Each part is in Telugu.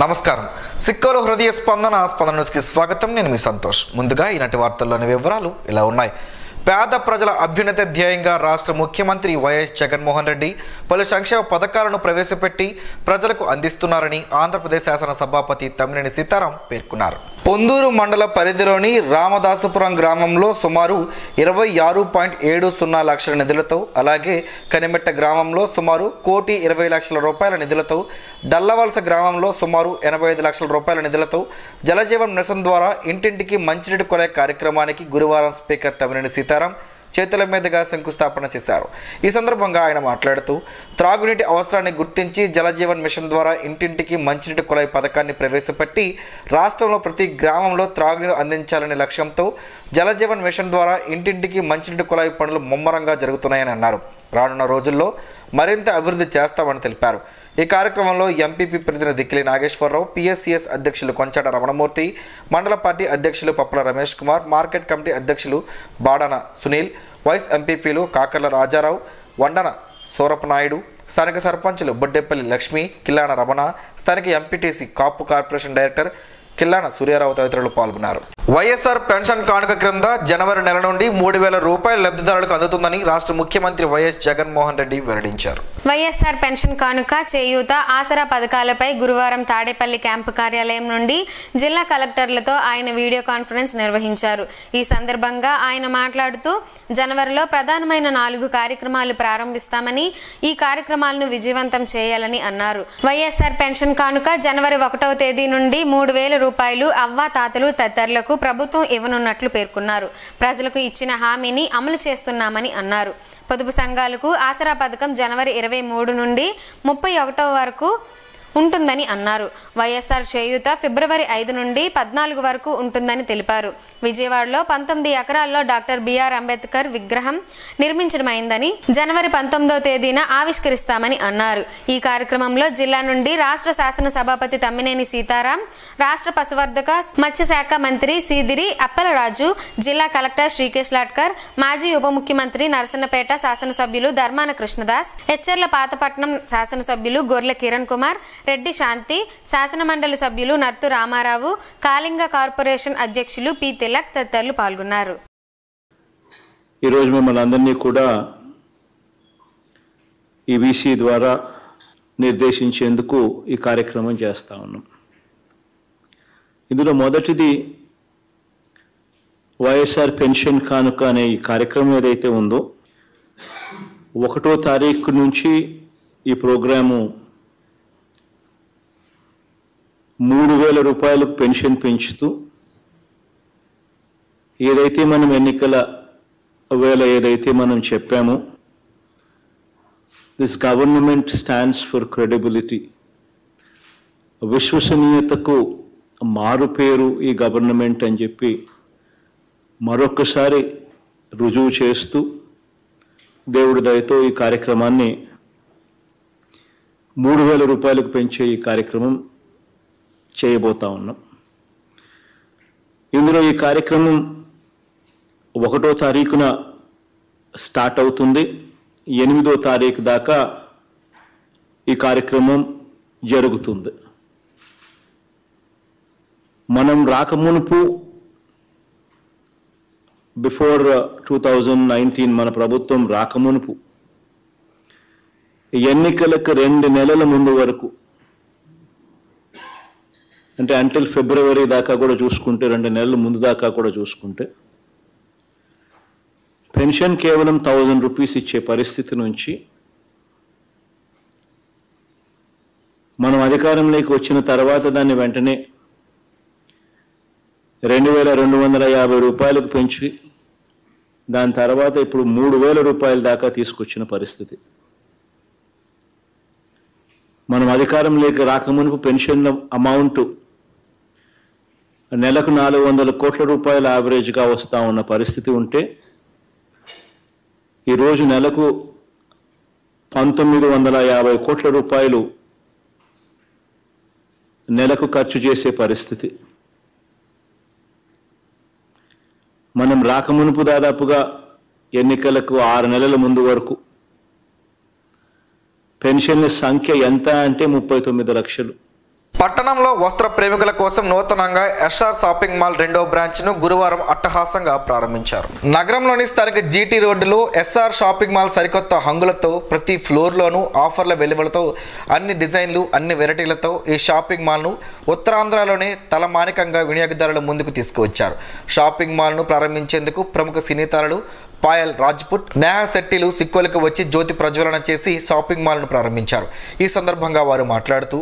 నమస్కారం. సిక్కోలో హృదయ స్పందన న్యూస్కి స్వాగతం. నేను మీ సంతోష్. ముందుగా ఈనాటి వార్తల్లోని వివరాలు ఇలా ఉన్నాయి. పేద ప్రజల అభ్యున్నతి ధ్యేయంగా రాష్ట్ర ముఖ్యమంత్రి వైఎస్ జగన్మోహన్ రెడ్డి పలు సంక్షేమ పథకాలను ప్రవేశపెట్టి ప్రజలకు అందిస్తున్నారని ఆంధ్రప్రదేశ్ శాసన సభాపతి తమ్మినేని సీతారాం పేర్కొన్నారు. పొందూరు మండల పరిధిలోని రామదాసుపురం గ్రామంలో సుమారు 26.70 లక్షల నిధులతో, అలాగే కనిమెట్ట గ్రామంలో సుమారు 1,20,00,000 రూపాయల నిధులతో, డల్లవలస గ్రామంలో సుమారు 85 లక్షల రూపాయల నిధులతో జలజీవన్ మిషన్ ద్వారా ఇంటింటికి మంచినీటి కొనే కార్యక్రమానికి గురువారం స్పీకర్ తమ్మినేని సీతారాం చేతుల మీదుగా శంకుస్థాపన చేశారు. ఈ సందర్భంగా ఆయన మాట్లాడుతూ, త్రాగునీటి అవసరాన్ని గుర్తించి జలజీవన్ మిషన్ ద్వారా ఇంటింటికి మంచినీటి కుళాయి పథకాన్ని ప్రవేశపెట్టి రాష్ట్రంలో ప్రతి గ్రామంలో త్రాగునీరు అందించాలనే లక్ష్యంతో జలజీవన్ మిషన్ ద్వారా ఇంటింటికి మంచినీటి కుళాయి పనులు ముమ్మరంగా జరుగుతున్నాయని అన్నారు. రానున్న రోజుల్లో మరింత అభివృద్ధి చేస్తామని తెలిపారు. ఈ కార్యక్రమంలో ఎంపీపీ ప్రతినిధి దిక్కిలి నాగేశ్వరరావు, పిఎస్సిఎస్ అధ్యక్షులు కొంచాట రమణమూర్తి, మండల పార్టీ అధ్యక్షులు పప్పల రమేష్ కుమార్, మార్కెట్ కమిటీ అధ్యక్షులు బాడన సునీల్, వైస్ ఎంపీపీలు కాకర్ల రాజారావు, వండన సూరపనాయుడు, స్థానిక సర్పంచులు బొడ్డెపల్లి లక్ష్మి, కిల్లాన రమణ, స్థానిక ఎంపీటీసీ కాపు కార్పొరేషన్ డైరెక్టర్ కిల్లాన సూర్యారావు తదితరులు పాల్గొన్నారు. వైఎస్ఆర్ పెన్షన్ కానుక క్రింద జనవరి నెల నుండి 3,000 రూపాయల లబ్ధిదారులకు అందుతుందని రాష్ట్ర ముఖ్యమంత్రి వైఎస్ జగన్మోహన్ రెడ్డి వెల్లడించారు. వైఎస్ఆర్ పెన్షన్ కానుక, చేయూత, ఆసరా పథకాలపై గురువారం తాడేపల్లి క్యాంపు కార్యాలయం నుండి జిల్లా కలెక్టర్లతో ఆయన వీడియో కాన్ఫరెన్స్ నిర్వహించారు. ఈ సందర్భంగా ఆయన మాట్లాడుతూ, జనవరిలో ప్రధానమైన 4 కార్యక్రమాలు ప్రారంభిస్తామని, ఈ కార్యక్రమాలను విజయవంతం చేయాలని అన్నారు. వైఎస్ఆర్ పెన్షన్ కానుక జనవరి 1వ తేదీ నుండి 3,000 రూపాయలు అవ్వా తాతలు తదితరులకు ప్రభుత్వం ఇవ్వనున్నట్లు పేర్కొన్నారు. ప్రజలకు ఇచ్చిన హామీని అమలు చేస్తున్నామని అన్నారు. పొదుపు సంఘాలకు ఆసరా పథకం జనవరి 23 నుండి 31 వరకు ఉంటుందని అన్నారు. వైఎస్ఆర్ చేయూత ఫిబ్రవరి 5 నుండి 14 వరకు ఉంటుందని తెలిపారు. విజయవాడలో 19 ఎకరాల్లో డాక్టర్ బిఆర్ అంబేద్కర్ విగ్రహం నిర్మించడమైందని, జనవరి 19వ తేదీన ఆవిష్కరిస్తామని అన్నారు. ఈ కార్యక్రమంలో జిల్లా నుండి రాష్ట్ర శాసన సభాపతి తమ్మినేని సీతారాం, రాష్ట్ర పశువర్ధక మత్స్యశాఖ మంత్రి సీదిరి అప్పలరాజు, జిల్లా కలెక్టర్ శ్రీకేష్ లాట్కర్, మాజీ ఉప ముఖ్యమంత్రి నరసన్నపేట శాసనసభ్యులు ధర్మాన కృష్ణదాస్, హెచ్చర్ల పాతపట్నం శాసనసభ్యులు గొర్ల కిరణ్ కుమార్, రెడ్డి శాంతి, శాసనమండలి సభ్యులు నర్తు రామారావు, కాళింగ కార్పొరేషన్ అధ్యక్షులు పి తిలక్ తదితరులు పాల్గొన్నారు. ఈరోజు మిమ్మల్ని అందరినీ కూడా ఈబీసీ ద్వారా నిర్దేశించేందుకు ఈ కార్యక్రమం చేస్తా ఉన్నాం. ఇందులో మొదటిది వైఎస్ఆర్ పెన్షన్ కానుక అనే ఈ కార్యక్రమం ఏదైతే ఉందో, 1వ తారీఖు నుంచి ఈ ప్రోగ్రాము 3,000 రూపాయలకు పెన్షన్ పెంచుతూ, ఏదైతే మనం ఎన్నికల వేళ ఏదైతే మనం చెప్పామో, this government stands for credibility, విశ్వసనీయతకు మారుపేరు ఈ గవర్నమెంట్ అని చెప్పి మరొకసారి రుజువు చేస్తూ, దేవుడి దయతో ఈ కార్యక్రమాన్ని 3,000 రూపాయలకు పెంచే ఈ కార్యక్రమం చేయబోతా ఉన్నాం. ఇందులో ఈ కార్యక్రమం 1వ తారీఖున స్టార్ట్ అవుతుంది. 8వ తారీఖు దాకా ఈ కార్యక్రమం జరుగుతుంది. మనం రాకమునుపు బిఫోర్ 2019 మన ప్రభుత్వం రాకమునుపు ఎన్నికలకు 2 నెలల ముందు వరకు, అంటే అంటిల్ ఫిబ్రవరి దాకా కూడా చూసుకుంటే, 2 నెలల ముందు దాకా కూడా చూసుకుంటే, పెన్షన్ కేవలం 1,000 రూపీస్ ఇచ్చే పరిస్థితి నుంచి మనం అధికారంలోకి వచ్చిన తర్వాత దాన్ని వెంటనే 2,250 రూపాయలకు పెంచి, దాని తర్వాత ఇప్పుడు 3,000 రూపాయల దాకా తీసుకొచ్చిన పరిస్థితి. మనం అధికారంలోకి రాకమునుపు పెన్షన్ అమౌంట్ నెలకు 400 కోట్ల రూపాయల యావరేజ్గా వస్తూ ఉన్న పరిస్థితి ఉంటే, ఈరోజు నెలకు 1,950 కోట్ల రూపాయలు నెలకు ఖర్చు చేసే పరిస్థితి. మనం రాకమునుపు దాదాపుగా ఎన్నికలకు 6 నెలల ముందు వరకు పెన్షన్ల సంఖ్య ఎంత అంటే 39 లక్షలు. పట్టణంలో వస్త్ర ప్రేమికుల కోసం నూతనంగా ఎస్ఆర్ షాపింగ్ మాల్ 2వ బ్రాంచ్ను గురువారం అట్టహాసంగా ప్రారంభించారు. నగరంలోని స్థానిక జీటీ రోడ్డులో ఎస్ఆర్ షాపింగ్ మాల్ సరికొత్త హంగులతో ప్రతి ఫ్లోర్లోనూ ఆఫర్ల వెలువలతో అన్ని డిజైన్లు అన్ని వెరైటీలతో ఈ షాపింగ్ మాల్ను ఉత్తరాంధ్రలోనే తలమానికంగా వినియోగదారుల ముందుకు తీసుకువచ్చారు. షాపింగ్ మాల్ను ప్రారంభించేందుకు ప్రముఖ సినీ తారలు పాయల్ రాజ్పుట్, నేహా శెట్టిలు సిక్కోలకు వచ్చి జ్యోతి ప్రజ్వలన చేసి షాపింగ్ మాల్ను ప్రారంభించారు. ఈ సందర్భంగా వారు మాట్లాడుతూ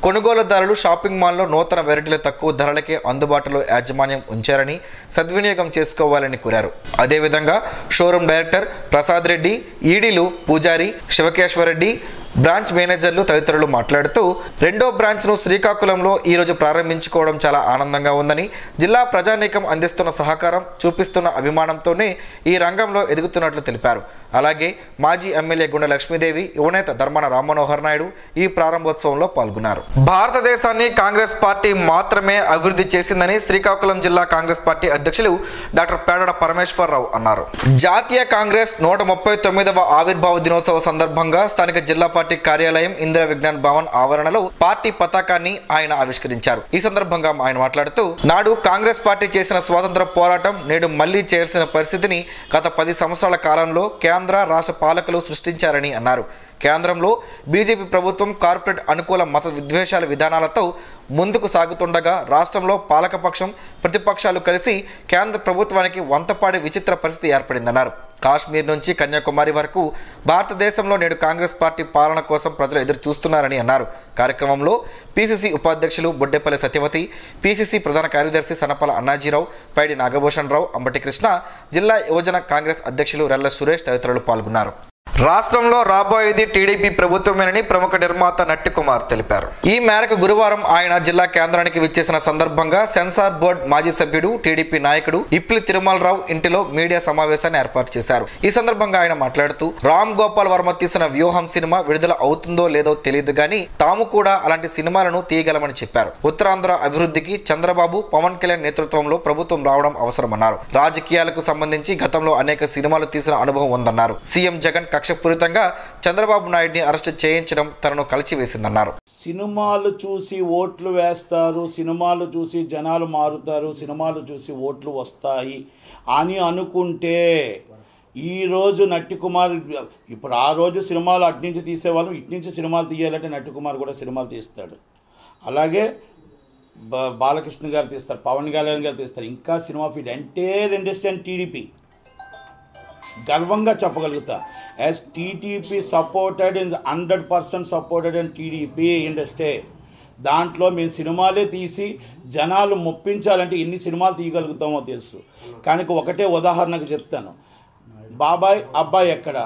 కొనుగోలుదారులు షాపింగ్ మాల్లో నూతన వెరైటీలు తక్కువ ధరలకే అందుబాటులో యాజమాన్యం ఉంచారని సద్వినియోగం చేసుకోవాలని కోరారు. అదేవిధంగా షోరూమ్ డైరెక్టర్ ప్రసాద్ రెడ్డి, ఈడీలు పూజారి, శివకేశ్వరరెడ్డి, బ్రాంచ్ మేనేజర్లు తదితరులు మాట్లాడుతూ 2వ బ్రాంచ్ను శ్రీకాకుళంలో ఈరోజు ప్రారంభించుకోవడం చాలా ఆనందంగా ఉందని, జిల్లా ప్రజానీకం అందిస్తున్న సహకారం, చూపిస్తున్న అభిమానంతోనే ఈ రంగంలో ఎదుగుతున్నట్లు తెలిపారు. అలాగే మాజీ ఎమ్మెల్యే గుండె లక్ష్మీదేవి, యువనేత ధర్మాన రామ్మనోహర్ నాయుడు ఈ ప్రారంభోత్సవంలో పాల్గొన్నారు. భారతదేశాన్ని కాంగ్రెస్ పార్టీ మాత్రమే అభివృద్ధి చేసిందని శ్రీకాకుళం జిల్లా కాంగ్రెస్ పార్టీ అధ్యక్షులు డాక్టర్ పేడడ పరమేశ్వరరావు అన్నారు. జాతీయ కాంగ్రెస్ 139వ ఆవిర్భావ దినోత్సవ సందర్భంగా స్థానిక జిల్లా పార్టీ కార్యాలయం ఇందిరా విజ్ఞాన్ భవన్ ఆవరణలో పార్టీ పతాకాన్ని ఆయన ఆవిష్కరించారు. ఈ సందర్భంగా ఆయన మాట్లాడుతూ నాడు కాంగ్రెస్ పార్టీ చేసిన స్వాతంత్ర పోరాటం నేడు మళ్లీ చేయాల్సిన పరిస్థితిని గత 10 సంవత్సరాల కాలంలో కేంద్ర రాష్ట్ర పాలకులు సృష్టించారని అన్నారు. కేంద్రంలో బీజేపీ ప్రభుత్వం కార్పొరేట్ అనుకూల మత విద్వేషాల విధానాలతో ముందుకు సాగుతుండగా రాష్ట్రంలో పాలకపక్షం, ప్రతిపక్షాలు కలిసి కేంద్ర ప్రభుత్వానికి వంతపాడే విచిత్ర పరిస్థితి ఏర్పడిందన్నారు. కాశ్మీర్ నుంచి కన్యాకుమారి వరకు భారతదేశంలో నేడు కాంగ్రెస్ పార్టీ పాలన కోసం ప్రజలు ఎదురు చూస్తున్నారని అన్నారు. కార్యక్రమంలో పీసీసీ ఉపాధ్యక్షులు బొడ్డెపల్లి సత్యవతి, పీసీసీ ప్రధాన కార్యదర్శి సనపల అన్నాజీరావు, పైడి నాగభూషణ్ రావు, అంబటి కృష్ణ, జిల్లా యువజన కాంగ్రెస్ అధ్యక్షులు రెల్ల సురేష్ తదితరులు పాల్గొన్నారు. రాష్ట్రంలో రాబోయేది టీడీపీ ప్రభుత్వమేనని ప్రముఖ నిర్మాత నట్టి కుమార్ తెలిపారు. ఈ మేరకు గురువారం ఆయన జిల్లా కేంద్రానికి విచ్చేసిన సందర్భంగా సెన్సార్ బోర్డు మాజీ సభ్యుడు, టీడీపీ నాయకుడు ఇప్పిలి తిరుమలరావు ఇంటిలో మీడియా సమావేశాన్ని ఏర్పాటు చేశారు. ఈ సందర్భంగా ఆయన మాట్లాడుతూ రామ్ గోపాల్ వర్మ తీసిన వ్యూహం సినిమా విడుదల అవుతుందో లేదో తెలియదు గానీ తాము కూడా అలాంటి సినిమాలను తీయగలమని చెప్పారు. ఉత్తరాంధ్ర అభివృద్ధికి చంద్రబాబు, పవన్ కళ్యాణ్ నేతృత్వంలో ప్రభుత్వం రావడం అవసరమన్నారు. రాజకీయాలకు సంబంధించి గతంలో అనేక సినిమాలు తీసిన అనుభవం ఉందన్నారు. సీఎం జగన్ కక్షపూరితంగా చంద్రబాబు నాయుడిని అరెస్టు చేయించడం తనను కలిచివేసిందన్నారు. సినిమాలు చూసి ఓట్లు వేస్తారు, సినిమాలు చూసి జనాలు మారుతారు, సినిమాలు చూసి ఓట్లు వస్తాయి అని అనుకుంటే ఈరోజు నట్టి కుమార్, ఇప్పుడు ఆ రోజు సినిమాలు అటు నుంచి తీసేవాళ్ళం, ఇటు నుంచి సినిమాలు తీయాలంటే నట్టి కుమార్ కూడా సినిమాలు తీస్తాడు. అలాగే బాలకృష్ణ గారు తీస్తారు, పవన్ కళ్యాణ్ గారు తీస్తారు. ఇంకా cinema field entire industry and TDP గర్వంగా చెప్పగలుగుతా. As TDP supported in 100% supported and TDP industry. దాంట్లో మేము సినిమాలే తీసి జనాలు మొప్పించాలంటే ఎన్ని సినిమాలు తీయగలుగుతామో తెలుసు. కానీ ఒకటే ఉదాహరణకు చెప్తాను, బాబాయ్ అబ్బాయి ఎక్కడ,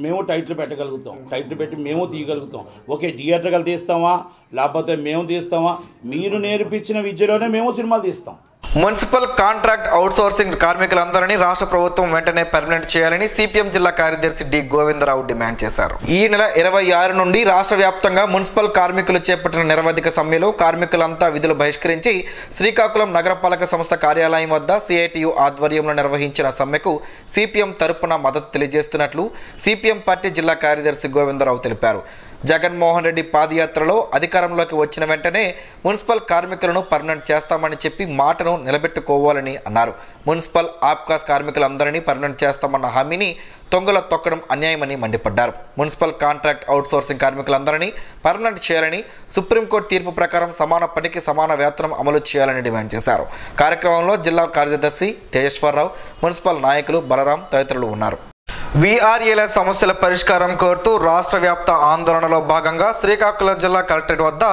మేము టైటిల్ పెట్టగలుగుతాం, టైటిల్ పెట్టి మేము తీయగలుగుతాం. ఓకే, థియేటర్లు తీస్తామా లేకపోతే మేము తీస్తామా, మీరు నేర్పించిన విద్యలోనే మేము సినిమాలు తీస్తాం. మున్సిపల్ కాంట్రాక్ట్ అవుట్సోర్సింగ్ కార్మికులందరినీ రాష్ట్ర ప్రభుత్వం వెంటనే పర్మనెంట్ చేయాలని సిపిఎం జిల్లా కార్యదర్శి డి గోవిందరావు డిమాండ్ చేశారు. ఈ నెల 26 నుండి రాష్ట్ర వ్యాప్తంగా మున్సిపల్ కార్మికులు చేపట్టిన నిరవధిక సమ్మెలో కార్మికులంతా విధులు బహిష్కరించి శ్రీకాకుళం నగరపాలక సంస్థ కార్యాలయం వద్ద సిఐటియు ఆధ్వర్యంలో నిర్వహించిన సమ్మెకు సిపిఎం తరపున మద్దతు తెలియజేస్తున్నట్లు సిపిఎం పార్టీ జిల్లా కార్యదర్శి గోవిందరావు తెలిపారు. జగన్మోహన్ రెడ్డి పాదయాత్రలో అధికారంలోకి వచ్చిన వెంటనే మున్సిపల్ కార్మికులను పర్మనెంట్ చేస్తామని చెప్పి మాటను నిలబెట్టుకోవాలని అన్నారు. మున్సిపల్ ఆప్కాస్ కార్మికులందరినీ పర్మనెంట్ చేస్తామన్న హామీని తొంగలో తొక్కడం అన్యాయమని మండిపడ్డారు. మున్సిపల్ కాంట్రాక్ట్ అవుట్సోర్సింగ్ కార్మికులందరినీ పర్మనెంట్ చేయాలని, సుప్రీంకోర్టు తీర్పు ప్రకారం సమాన పనికి సమాన వేతనం అమలు చేయాలని డిమాండ్ చేశారు. కార్యక్రమంలో జిల్లా కార్యదర్శి తేజేశ్వరరావు, మున్సిపల్ నాయకులు బలరాం తదితరులు ఉన్నారు. వీఆర్ఏల సమస్యల పరిష్కారం కోరుతూ రాష్ట్ర వ్యాప్త ఆందోళనలో భాగంగా శ్రీకాకుళం జిల్లా కలెక్టరేట్ వద్ద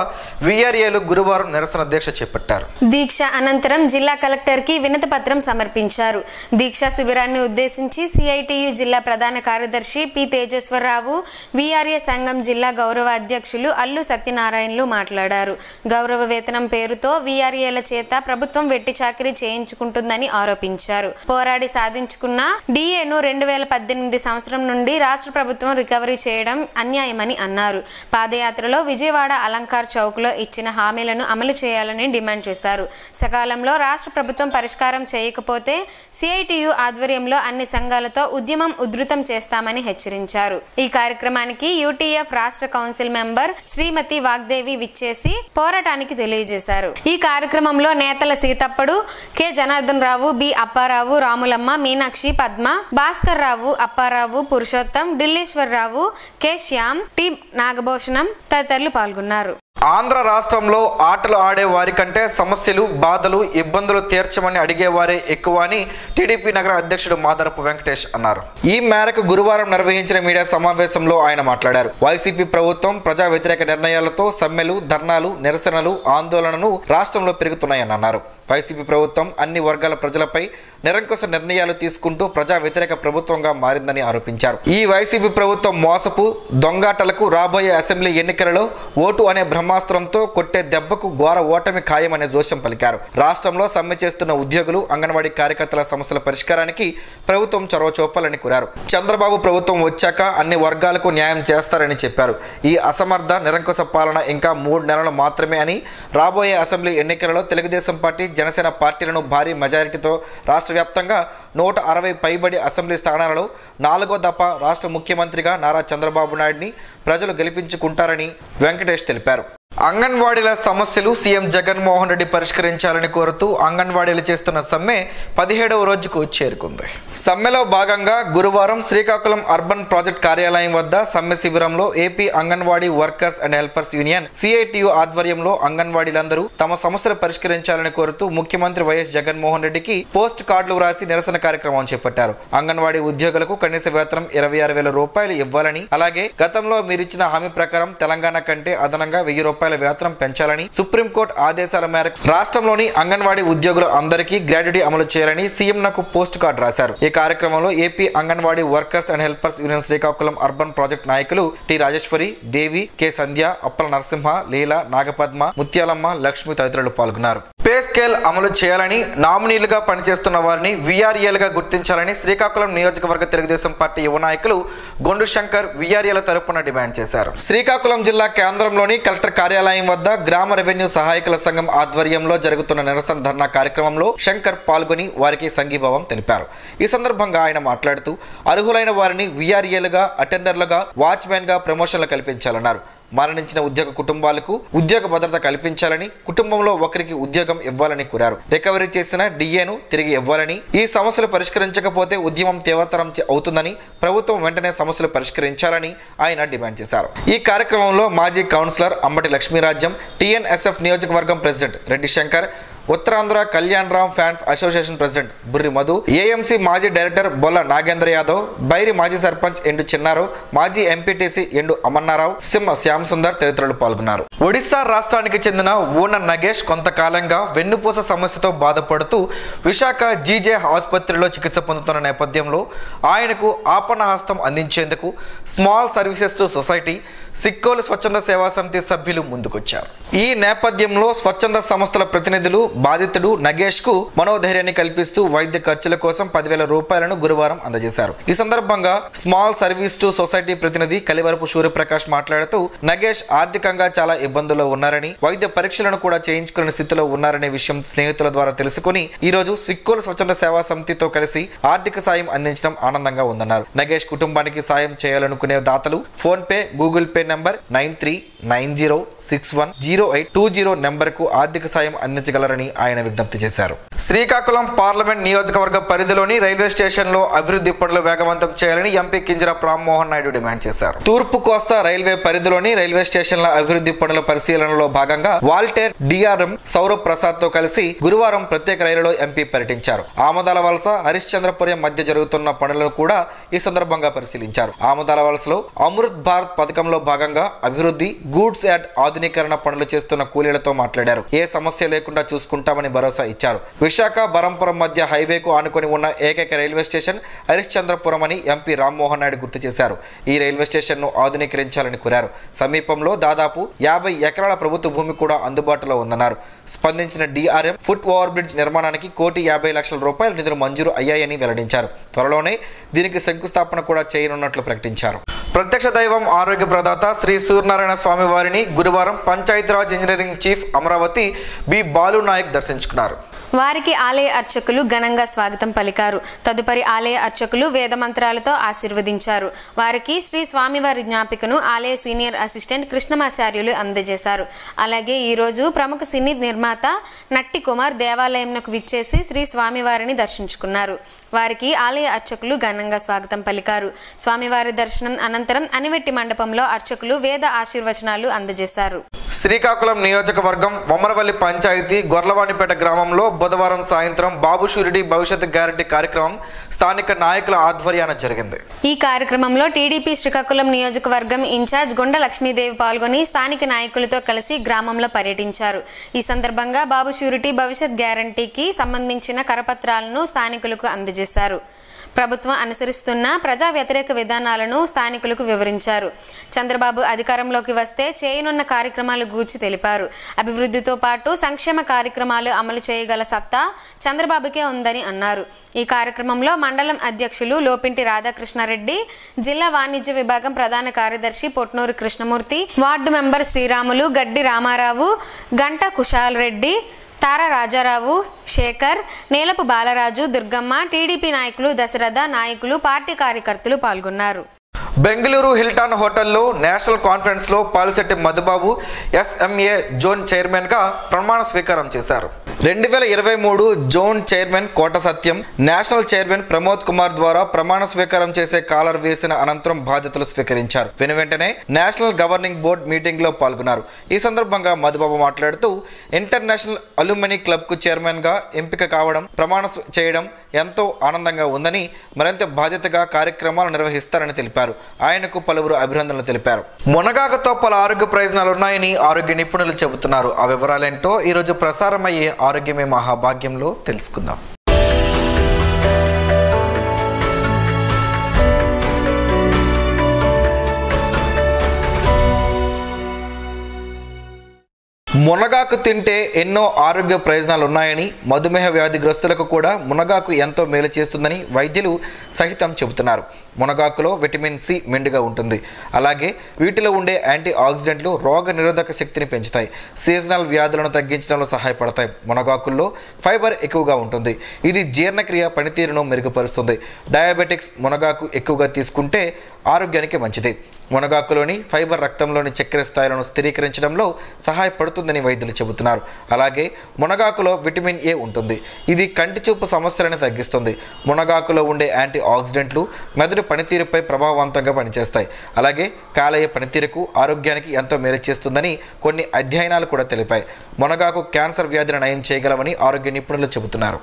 వీఆర్ఏలు గురువారం నిరసన దీక్ష చేపట్టారు. దీక్ష అనంతరం జిల్లా కలెక్టర్ కి వినతి పత్రం సమర్పించారు. దీక్షా శిబిరాన్ని ఉద్దేశించి సిఐటియు జిల్లా ప్రధాన కార్యదర్శి పి తేజేశ్వరరావు, వీఆర్ఏ సంఘం జిల్లా గౌరవ అధ్యక్షులు అల్లు సత్యనారాయణలు మాట్లాడారు. గౌరవ వేతనం పేరుతో వీఆర్ఏల చేత ప్రభుత్వం వెట్టి చాకిరీ చేయించుకుంటుందని ఆరోపించారు. పోరాడి సాధించుకున్న డిఏను 2018 2008 సంవత్సరం నుండి రాష్ట్ర ప్రభుత్వం రికవరీ చేయడం అన్యాయమని అన్నారు. పాదయాత్రలో విజయవాడ అలంకార్ చౌక్లో ఇచ్చిన హామీలను అమలు చేయాలని డిమాండ్ చేశారు. సకాలంలో రాష్ట్ర ప్రభుత్వం పరిష్కారం చేయకపోతే సిఐటియు ఆధ్వర్యంలో అన్ని సంఘాలతో ఉద్యమం ఉధృతం చేస్తామని హెచ్చరించారు. ఈ కార్యక్రమానికి యూటీఎఫ్ రాష్ట్ర కౌన్సిల్ మెంబర్ శ్రీమతి వాగ్దేవి విచ్చేసి పోరాటానికి తెలియజేశారు. ఈ కార్యక్రమంలో నేతల సీతప్పడు, K Janardhan Rao, B Apparao, Ramulamma, Meenakshi, Padma, Bhaskar Rao, Apparao, Purushottam, Dilleswararao, K Shyam, T Nagabhushanam తదితరులు పాల్గొన్నారు. ఆంధ్ర రాష్ట్రంలో ఆటలు ఆడే వారి కంటే సమస్యలు, బాధలు, ఇబ్బందులు తీర్చమని అడిగేవారే ఎక్కువ అని టీడీపీ నగర అధ్యక్షుడు మాదరపు వెంకటేష్ అన్నారు. ఈ మేరకు గురువారం నిర్వహించిన మీడియా సమావేశంలో ఆయన మాట్లాడారు. వైసీపీ ప్రభుత్వం ప్రజా వ్యతిరేక నిర్ణయాలతో సమ్మెలు, ధర్నాలు, నిరసనలు, ఆందోళనలు రాష్ట్రంలో పెరుగుతున్నాయని అన్నారు. వైసీపీ ప్రభుత్వం అన్ని వర్గాల ప్రజలపై నిరంకుశ నిర్ణయాలు తీసుకుంటూ ప్రజా వ్యతిరేక ప్రభుత్వంగా మారిందని ఆరోపించారు. ఈ వైసీపీ ప్రభుత్వం మోసపు, దొంగాటలకు రాబోయే అసెంబ్లీ ఎన్నికలలో ఓటు అనే బ్రహ్మాస్త్రంతో కొట్టే దెబ్బకు ఘోర ఓటమి ఖాయమనే జోస్యం పలికారు. రాష్ట్రంలో సమ్మె చేస్తున్న ఉద్యోగులు, అంగన్వాడీ కార్యకర్తల సమస్యల పరిష్కారానికి ప్రభుత్వం చొరవ చూపాలని కోరారు. చంద్రబాబు ప్రభుత్వం వచ్చాక అన్ని వర్గాలకు న్యాయం చేస్తారని చెప్పారు. ఈ అసమర్థ నిరంకుశ పాలన ఇంకా 3 నెలలు మాత్రమే అని, రాబోయే అసెంబ్లీ ఎన్నికలలో తెలుగుదేశం పార్టీ, జనసేన పార్టీలను భారీ మెజారిటీతో రాష్ట్ర వ్యాప్తంగా 160 పైబడి అసెంబ్లీ స్థానాలలో 4వ దఫా రాష్ట్ర ముఖ్యమంత్రిగా నారా చంద్రబాబు నాయుడిని ప్రజలు గెలిపించుకుంటారని వెంకటేష్ తెలిపారు. అంగన్వాడీల సమస్యలు సీఎం జగన్మోహన్ రెడ్డి పరిష్కరించాలని కోరుతూ అంగన్వాడీలు చేస్తున్న సమ్మె 17వ రోజుకు చేరుకుంది. సమ్మెలో భాగంగా గురువారం శ్రీకాకుళం అర్బన్ ప్రాజెక్ట్ కార్యాలయం వద్ద సమ్మె శిబిరంలో AP anganwadi workers and helpers union CITU ఆధ్వర్యంలో అంగన్వాడీలందరూ తమ సమస్యలు పరిష్కరించాలని కోరుతూ ముఖ్యమంత్రి వైఎస్ జగన్మోహన్ రెడ్డికి పోస్ట్ కార్డులు వ్రాసి నిరసన కార్యక్రమం చేపట్టారు. అంగన్వాడీ ఉద్యోగులకు కనీస వేతనం 26,000 రూపాయలు ఇవ్వాలని, అలాగే గతంలో మీరిచ్చిన హామీ ప్రకారం తెలంగాణ కంటే అదనంగా 1,000 రూపాయల వేతనం పెంచాలని సుప్రీంకోర్టు ఆదేశాల మేరకు రాష్ట్రంలోని అంగన్వాడీ ఉద్యోగులు అందరికీ గ్రాడ్యుటీ అమలు చేయాలని సీఎంకు పోస్ట్ కార్డు రాశారు. ఈ కార్యక్రమంలో AP anganwadi workers and helpers union Srikakulam urban project నాయకులు టి రాజేశ్వరి, దేవి, కె సంధ్య, అప్పల నరసింహ, లీల, నాగపద్మ, ముత్యాలమ్మ, లక్ష్మి తదితరులు పాల్గొన్నారు. పే స్కేల్ అమలు చేయాలని, నామినీలుగా పనిచేస్తున్న వారిని వీఆర్ఏలుగా గుర్తించాలని శ్రీకాకుళం నియోజకవర్గ తెలుగుదేశం పార్టీ యువ నాయకులు గొండు శంకర్ వీఆర్ఏల తరపున డిమాండ్ చేశారు. శ్రీకాకుళం జిల్లా కేంద్రంలోని కలెక్టర్ కార్యాలయం వద్ద గ్రామ రెవెన్యూ సహాయకుల సంఘం ఆధ్వర్యంలో జరుగుతున్న నిరసన ధర్నా కార్యక్రమంలో శంకర్ పాల్గొని వారికి సంఘీభావం తెలిపారు. ఈ సందర్భంగా ఆయన మాట్లాడుతూ అర్హులైన వారిని వీఆర్ఏలుగా, అటెండర్లుగా, వాచ్మెన్ గా ప్రమోషన్లు కల్పించాలన్నారు. మరణించిన ఉద్యోగ కుటుంబాలకు ఉద్యోగ భద్రత కల్పించాలని, కుటుంబంలో ఒకరికి ఉద్యోగం ఇవ్వాలని కోరారు. రికవరీ చేసిన డిఏను తిరిగి ఇవ్వాలని, ఈ సమస్యలు పరిష్కరించకపోతే ఉద్యమం తీవ్రతరం అవుతుందని, ప్రభుత్వం వెంటనే సమస్యలు పరిష్కరించాలని ఆయన డిమాండ్ చేశారు. ఈ కార్యక్రమంలో మాజీ కౌన్సిలర్ అంబటి లక్ష్మీరాజ్యం, టీఎన్ఎస్ఎఫ్ నియోజకవర్గం president Reddy Shankar, Uttarandhra Kalyan Ram fans association president Burri Madhu, AMC మాజీ డైరెక్టర్ బొల్ల నాగేంద్ర యాదవ్, బైరి మాజీ సర్పంచ్ ఎండు చిన్నారు, మాజీ ఎంపీటీసీ ఎండు అమన్నారావు, సింహ శ్యామ్ సుందర్ తదితరులు పాల్గొన్నారు. ఒడిశా రాష్ట్రానికి చెందిన ఊన నగేష్ కొంతకాలంగా వెన్నుపూస సమస్యతో బాధపడుతూ విశాఖ జీజే ఆసుపత్రిలో చికిత్స పొందుతున్న నేపథ్యంలో ఆయనకు ఆపన్నహస్తం అందించేందుకు స్మాల్ సర్వీసెస్ సొసైటీ, సిక్కోలు స్వచ్ఛంద సేవా సమితి సభ్యులు ముందుకొచ్చారు. ఈ నేపథ్యంలో స్వచ్ఛంద సంస్థల ప్రతినిధులు బాధితుడు నగేష్ కు మనోధైర్యాన్ని కల్పిస్తూ వైద్య ఖర్చుల కోసం 10,000 రూపాయలను గురువారం అందజేశారు. ఈ సందర్భంగా స్మాల్ సర్వీస్ టు సొసైటీ ప్రతినిధి కలివరపు సూర్యప్రకాష్ మాట్లాడుతూ నగేష్ ఆర్థికంగా చాలా ఇబ్బందుల్లో ఉన్నారని, వైద్య పరీక్షలను కూడా చేయించుకునే స్థితిలో ఉన్నారనే విషయం స్నేహితుల ద్వారా తెలుసుకుని ఈ రోజు సిక్కోలు స్వచ్ఛంద సేవా సమితితో కలిసి ఆర్థిక సాయం అందించడం ఆనందంగా ఉందన్నారు. నగేష్ కుటుంబానికి సాయం చేయాలనుకునే దాతలు phone pay, Google pay number 9390610820 నెంబర్కు ఆర్థిక సాయం అందించగలరని ఆయన విజ్ఞప్తి చేశారు. శ్రీకాకుళం పార్లమెంట్ నియోజకవర్గ పరిధిలోని రైల్వే స్టేషన్లో అభివృద్ధి పనులు వేగవంతం చేయాలని ఎంపీ కింజరాపు రామ్మోహన్ నాయుడు డిమాండ్ చేశారు. తూర్పు కోస్తా రైల్వే పరిధిలోని రైల్వే స్టేషన్ల అభివృద్ధి పనుల పరిశీలనలో భాగంగా వాల్టేర్ డిఆర్ఎం సౌరవ్ ప్రసాద్ తో కలిసి గురువారం ప్రత్యేక రైలులో ఎంపీ పర్యటించారు. ఆమదాల వలస, హరిశ్చంద్రపురం మధ్య జరుగుతున్న పనులను కూడా ఈ సందర్భంగా పరిశీలించారు. ఆమదాల వలసలో అమృత్ భారత్ పథకంలో భాగంగా అభివృద్ధి, గూడ్స్ యార్డ్ ఆధునీకరణ పనులు చేస్తున్న కూలీలతో మాట్లాడారు. ఏ సమస్య లేకుండా చూసుకునే తీసుకుంటామని భరోసా ఇచ్చారు. విశాఖ బరంపురం మధ్య హైవేకు ఆనుకొని ఉన్న ఏకైక రైల్వే స్టేషన్ హరిశ్చంద్రపురం అని ఎంపీ రామ్మోహన్ నాయుడు గుర్తు చేశారు. ఈ రైల్వే స్టేషన్ను ఆధునీకరించాలని కోరారు. సమీపంలో దాదాపు 50 ఎకరాల ప్రభుత్వ భూమి కూడా అందుబాటులో ఉందన్నారు. స్పందించిన DRM ఫుట్ ఓవర్ బ్రిడ్జ్ నిర్మాణానికి ₹1,50,00,000 నిధులు మంజూరు అయ్యాయని వెల్లడించారు. త్వరలోనే దీనికి శంకుస్థాపన కూడా చేయనున్నట్లు ప్రకటించారు. ప్రత్యక్ష దైవం ఆరోగ్య ప్రదాత శ్రీ సూర్యనారాయణ స్వామి వారిని గురువారం Panchayati Raj engineering chief Amaravati B Balu Naik దర్శించుకున్నారు. వారికి ఆలయ అర్చకులు ఘనంగా స్వాగతం పలికారు. తదుపరి ఆలయ అర్చకులు వేద మంత్రాలతో ఆశీర్వదించారు. వారికి శ్రీ స్వామివారి జ్ఞాపికను ఆలయ సీనియర్ అసిస్టెంట్ కృష్ణమాచార్యులు అందజేశారు. అలాగే ఈరోజు ప్రముఖ సినీ నిర్మాత నట్టి కుమార్ దేవాలయంకు విచ్చేసి శ్రీ స్వామివారిని దర్శించుకున్నారు. వారికి ఆలయ అర్చకులు ఘనంగా స్వాగతం పలికారు. స్వామివారి దర్శనం అనంతరం అనివెట్టి మండపంలో అర్చకులు వేద ఆశీర్వచనాలు అందజేశారు. శ్రీకాకుళం నియోజకవర్గం వమ్మరవల్లి పంచాయతీ గొర్లవాణిపేట గ్రామంలో బుధవారం సాయంత్రం బాబు షూరిటీ భవిష్యత్ గ్యారంటీ కార్యక్రమం స్థానిక నాయకుల ఆధ్వర్యాన జరిగింది. ఈ కార్యక్రమంలో టీడీపీ శ్రీకాకుళం నియోజకవర్గం ఇన్ఛార్జ్ గుండ లక్ష్మీదేవి పాల్గొని స్థానిక నాయకులతో కలిసి గ్రామంలో పర్యటించారు. ఈ సందర్భంగా బాబు షూరిటీ భవిష్యత్ గ్యారంటీకి సంబంధించిన కరపత్రాలను స్థానికులకు అందజేశారు. ప్రభుత్వం అనుసరిస్తున్న ప్రజా వ్యతిరేక విధానాలను స్థానికులకు వివరించారు. చంద్రబాబు అధికారంలోకి వస్తే చేయనున్న కార్యక్రమాలు గూర్చి తెలిపారు. అభివృద్ధితో పాటు సంక్షేమ కార్యక్రమాలు అమలు చేయగల సత్తా చంద్రబాబుకే ఉందని అన్నారు. ఈ కార్యక్రమంలో మండలం అధ్యక్షులు లోపింటి రాధాకృష్ణారెడ్డి, జిల్లా వాణిజ్య విభాగం ప్రధాన కార్యదర్శి పొట్నూరు కృష్ణమూర్తి, వార్డు మెంబర్ శ్రీరాములు, గడ్డి రామారావు, గంట కుశాల్ రెడ్డి, తారా రాజారావు, శేఖర్, నేలపు బాలరాజు, దుర్గమ్మ, టీడీపీ నాయకులు, దశరథ నాయకులు, పార్టీ కార్యకర్తలు పాల్గొన్నారు. బెంగళూరు హిల్టన్ హోటల్లో నేషనల్ కాన్ఫరెన్స్లో పాలిశెట్టి మధుబాబు SMA జోన్ చైర్మన్గా ప్రమాణ స్వీకారం చేశారు. 2023 జోన్ చైర్మన్ కోట సత్యం, నేషనల్ చైర్మన్ ప్రమోద్ కుమార్ ద్వారా ప్రమాణ స్వీకారం చేసే కాలర్ వేసిన అనంతరం బాధ్యతలు స్వీకరించారు. వెనువెంటనే నేషనల్ గవర్నింగ్ బోర్డు మీటింగ్లో పాల్గొన్నారు. ఈ సందర్భంగా మధుబాబు మాట్లాడుతూ ఇంటర్నేషనల్ అల్యూమినీ క్లబ్కు చైర్మన్గా ఎంపిక కావడం, ప్రమాణ చేయడం ఎంతో ఆనందంగా ఉందని, మరింత బాధ్యతగా కార్యక్రమాలు నిర్వహిస్తారని తెలిపారు. ఆయనకు పలువురు అభినందనలు తెలిపారు. మునగాకుతో పలు ఆరోగ్య ప్రయోజనాలు ఉన్నాయని ఆరోగ్య నిపుణులు చెబుతున్నారు. ఆ వివరాలేంటో ఈరోజు ప్రసారమయ్యే ఆరోగ్యమే మహాభాగ్యంలో తెలుసుకుందాం. మునగాకు తింటే ఎన్నో ఆరోగ్య ప్రయోజనాలు ఉన్నాయని, మధుమేహ వ్యాధిగ్రస్తులకు కూడా మునగాకు ఎంతో మేలు చేస్తుందని వైద్యులు సహితం చెబుతున్నారు. మునగాకులో విటమిన్ C మెండుగా ఉంటుంది. అలాగే వీటిలో ఉండే యాంటీ ఆక్సిడెంట్లు రోగ నిరోధక శక్తిని పెంచుతాయి, సీజనల్ వ్యాధులను తగ్గించడంలో సహాయపడతాయి. మునగాకుల్లో ఫైబర్ ఎక్కువగా ఉంటుంది. ఇది జీర్ణక్రియ పనితీరును మెరుగుపరుస్తుంది. డయాబెటిక్స్ మునగాకు ఎక్కువగా తీసుకుంటే ఆరోగ్యానికి మంచిది. మునగాకులోని ఫైబర్ రక్తంలోని చక్కెర స్థాయిలను స్థిరీకరించడంలో సహాయపడుతుందని వైద్యులు చెబుతున్నారు. అలాగే మునగాకులో విటమిన్ A ఉంటుంది. ఇది కంటి చూపు సమస్యలను తగ్గిస్తుంది. మునగాకులో ఉండే యాంటీ ఆక్సిడెంట్లు మెదడు పనితీరుపై ప్రభావవంతంగా పనిచేస్తాయి. అలాగే కాలేయ పనితీరుకు, ఆరోగ్యానికి ఎంతో మేలు చేస్తుందని కొన్ని అధ్యయనాలు కూడా తెలిపాయి. మునగాకు క్యాన్సర్ వ్యాధిని నయం చేయగలవని ఆరోగ్య నిపుణులు చెబుతున్నారు.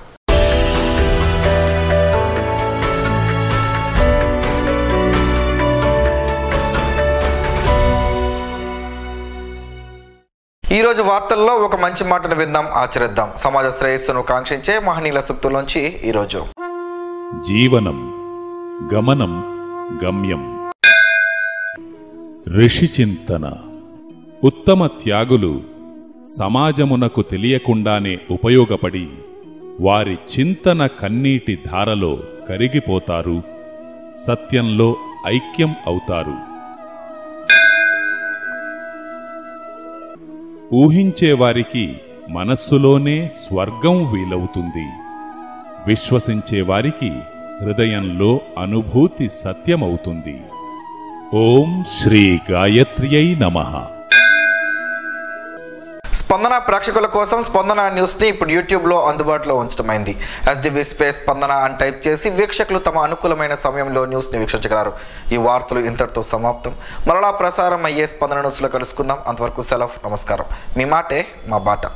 ఈ రోజు వార్తల్లో ఒక మంచి మాటను విందాం, ఆచరిద్దాం. సమాజ శ్రేయస్సును కాంక్షించే మహనీయుల సూక్తుల్లోంచి ఈరోజు జీవనం గమనం గమ్యం. ఋషి చింతన. ఉత్తమ త్యాగులు సమాజమునకు తెలియకుండానే ఉపయోగపడి వారి చింతన కన్నీటి ధారలో కరిగిపోతారు, సత్యంలో ఐక్యం అవుతారు. ఊహించేవారికి మనస్సులోనే స్వర్గం వీలవుతుంది. విశ్వసించేవారికి హృదయంలో అనుభూతి సత్యమవుతుంది. ఓం శ్రీ గాయత్ర్యై నమః. స్పందన ప్రేక్షకుల కోసం స్పందన న్యూస్ని ఇప్పుడు యూట్యూబ్లో అందుబాటులో ఉంచడమైంది. SDV స్పేస్ స్పందన అని టైప్ చేసి వీక్షకులు తమ అనుకూలమైన సమయంలో న్యూస్ని వీక్షించగలరు. ఈ వార్తలు ఇంతటితో సమాప్తం. మరలా ప్రసారం అయ్యే స్పందన న్యూస్లో కలుసుకుందాం. అంతవరకు సెలవు, నమస్కారం. మీ మాటే మా బాట.